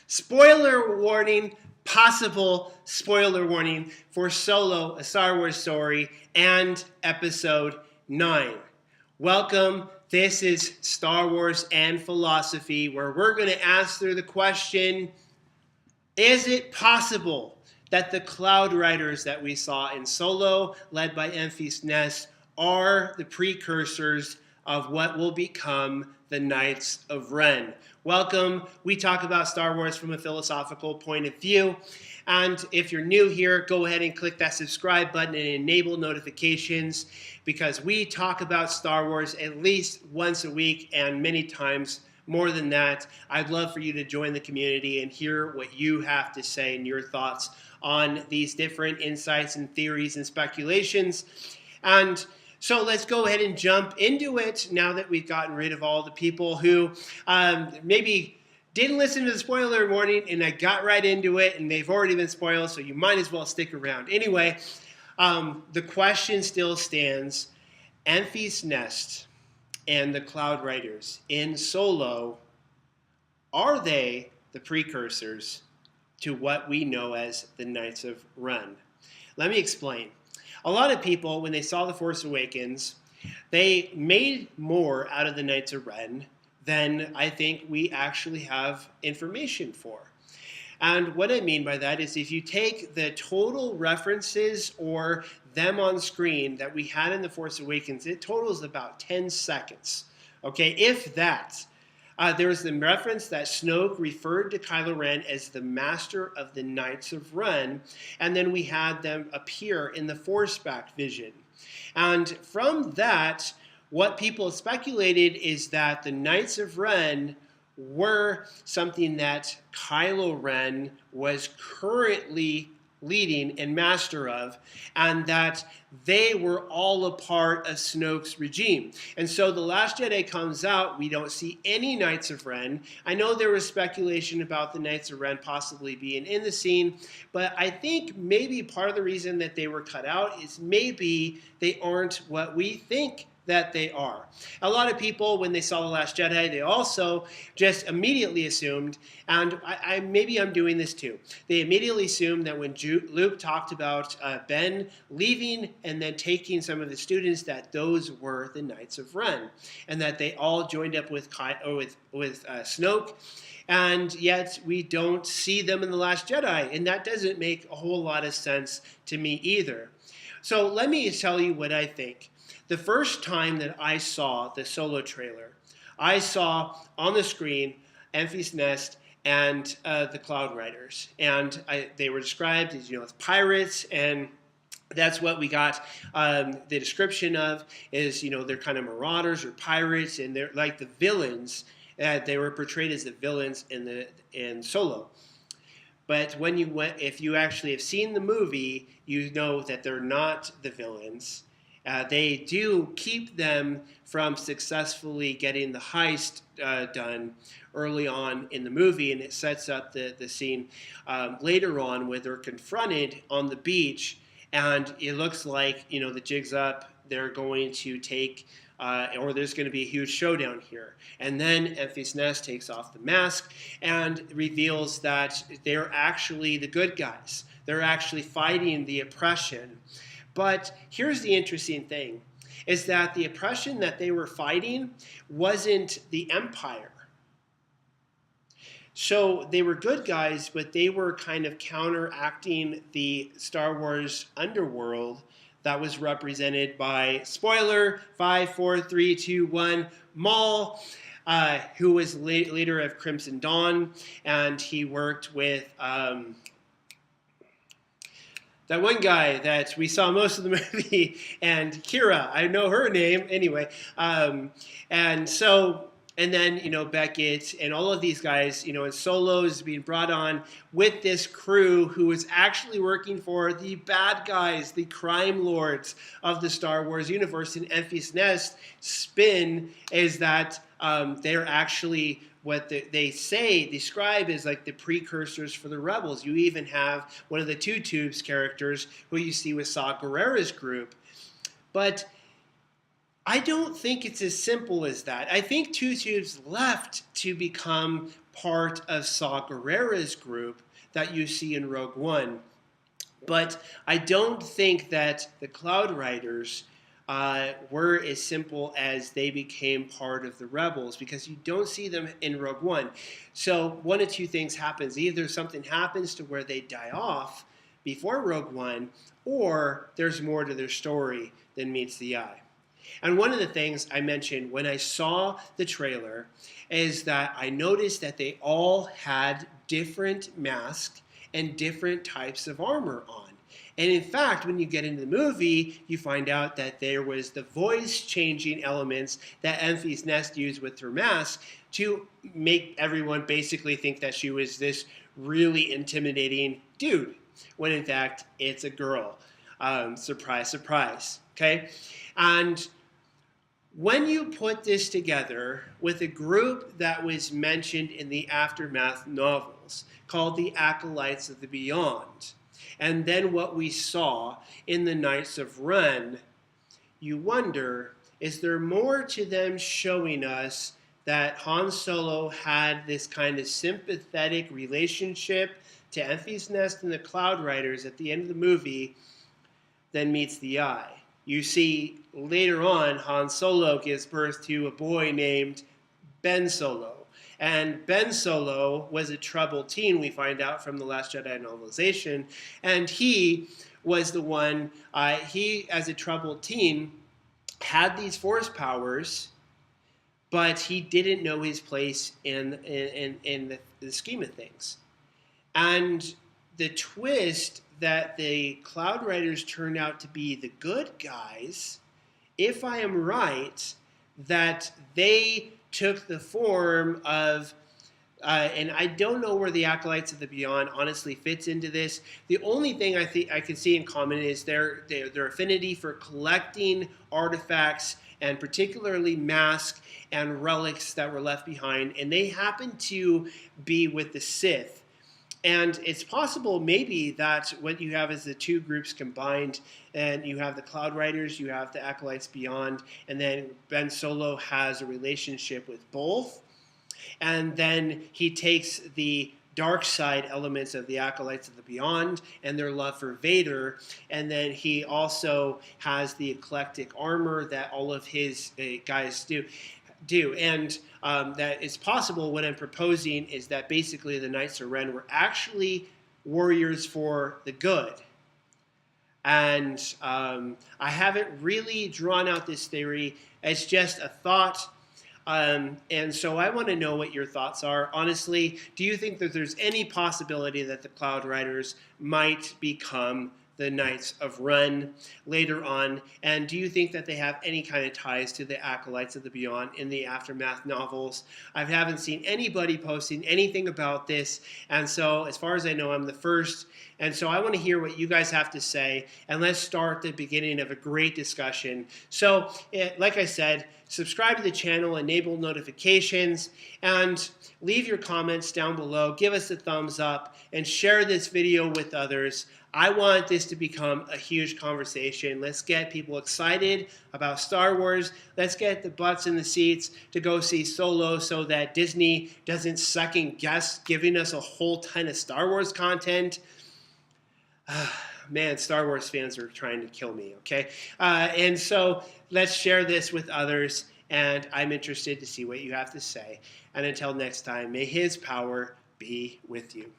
Spoiler warning, possible spoiler warning for Solo, a Star Wars story, and Episode 9. Welcome. This is Star Wars and Philosophy, where we're going to answer the question, is it possible that the Cloud Riders that we saw in Solo, led by Enfys Nest, are the precursors of what will become the Knights of Ren? Welcome. We talk about Star Wars from a philosophical point of view. And if you're new here, go ahead and click that subscribe button and enable notifications, because we talk about Star Wars at least once a week and many times more than that. I'd love for you to join the community and hear what you have to say and your thoughts on these different insights and theories and speculations. And so let's go ahead and jump into it now that we've gotten rid of all the people who maybe didn't listen to the spoiler warning and I got right into it and they've already been spoiled, so you might as well stick around. Anyway, the question still stands. Enfys Nest and the Cloud Riders in Solo, are they the precursors to what we know as the Knights of Ren? Let me explain. A lot of people, when they saw The Force Awakens, they made more out of the Knights of Ren than I think we actually have information for. And what I mean by that is if you take the total references or them on screen that we had in The Force Awakens, it totals about 10 seconds. Okay, if that. There was the reference that Snoke referred to Kylo Ren as the master of the Knights of Ren, and then we had them appear in the Force-backed vision. And from that, what people speculated is that the Knights of Ren were something that Kylo Ren was currently leading and master of, and that they were all a part of Snoke's regime. And so The Last Jedi comes out, we don't see any Knights of Ren. I know there was speculation about the Knights of Ren possibly being in the scene, but I think maybe part of the reason that they were cut out is maybe they aren't what we think that they are. A lot of people, when they saw The Last Jedi, they also just immediately assumed, and maybe I'm doing this too, they immediately assumed that when Luke talked about Ben leaving and then taking some of the students, that those were the Knights of Ren, and that they all joined up with Snoke, and yet we don't see them in The Last Jedi, and that doesn't make a whole lot of sense to me either. So let me tell you what I think. The first time that I saw the Solo trailer, I saw on the screen Enfys Nest and the Cloud Riders. And they were described as, as pirates, and that's what we got the description of is, they're kind of marauders or pirates, and they're like the villains. They were portrayed as the villains in Solo. But if you actually have seen the movie, you know that they're not the villains. They do keep them from successfully getting the heist done early on in the movie, and it sets up the scene later on where they're confronted on the beach, and it looks like, the jig's up, they're going to take, or there's going to be a huge showdown here. And then Enfys Nest takes off the mask and reveals that they're actually the good guys. They're actually fighting the oppression. But here's the interesting thing, is that the oppression that they were fighting wasn't the Empire. So they were good guys, but they were kind of counteracting the Star Wars underworld that was represented by, spoiler, 5, 4, 3, 2, 1, Maul, who was leader of Crimson Dawn, and he worked with that one guy that we saw most of the movie, and Kira, I know her name anyway. And then, Beckett and all of these guys, and Solo is being brought on with this crew who is actually working for the bad guys, the crime lords of the Star Wars universe. And Enfys Nest spin is that they're actually what they describe as like the precursors for the rebels. You even have one of the Two Tubes characters who you see with Saw Gerrera's group. But I don't think it's as simple as that. I think Two Tubes left to become part of Saw Gerrera's group that you see in Rogue One. But I don't think that the Cloud Riders were as simple as they became part of the rebels, because you don't see them in Rogue One. So one of two things happens. Either something happens to where they die off before Rogue One, or there's more to their story than meets the eye. And one of the things I mentioned when I saw the trailer is that I noticed that they all had different masks and different types of armor on. And in fact, when you get into the movie, you find out that there was the voice-changing elements that Enfys Nest used with her mask to make everyone basically think that she was this really intimidating dude, when in fact, it's a girl. Surprise, surprise, okay? And when you put this together with a group that was mentioned in the Aftermath novels called the Acolytes of the Beyond, and then what we saw in the Knights of Ren, you wonder, is there more to them showing us that Han Solo had this kind of sympathetic relationship to Enfys Nest and the Cloud Riders at the end of the movie than meets the eye? You see, later on, Han Solo gives birth to a boy named Ben Solo. And Ben Solo was a troubled teen, we find out from the Last Jedi novelization. And he was the one, he, as a troubled teen, had these Force powers, but he didn't know his place in the scheme of things. And the twist that the Cloud Riders turned out to be the good guys, if I am right, that they took the form of, and I don't know where the Acolytes of the Beyond honestly fits into this. The only thing I think I can see in common is their affinity for collecting artifacts, and particularly masks and relics that were left behind, and they happen to be with the Sith. And it's possible maybe that what you have is the two groups combined, and you have the Cloud Riders, you have the Acolytes Beyond, and then Ben Solo has a relationship with both. And then he takes the dark side elements of the Acolytes of the Beyond and their love for Vader, and then he also has the eclectic armor that all of his guys do. And that it's possible. What I'm proposing is that basically the Knights of Ren were actually warriors for the good. And I haven't really drawn out this theory. It's just a thought. And so I want to know what your thoughts are. Honestly, do you think that there's any possibility that the Cloud Riders might become the Knights of Ren later on? And do you think that they have any kind of ties to the Acolytes of the Beyond in the Aftermath novels? I haven't seen anybody posting anything about this, and so as far as I know, I'm the first. And so I want to hear what you guys have to say, and let's start the beginning of a great discussion. So, like I said, subscribe to the channel, enable notifications, and leave your comments down below. Give us a thumbs up, and share this video with others. I want this to become a huge conversation. Let's get people excited about Star Wars. Let's get the butts in the seats to go see Solo so that Disney doesn't second guess giving us a whole ton of Star Wars content. Man, Star Wars fans are trying to kill me, okay? And so let's share this with others, and I'm interested to see what you have to say. And until next time, may His power be with you.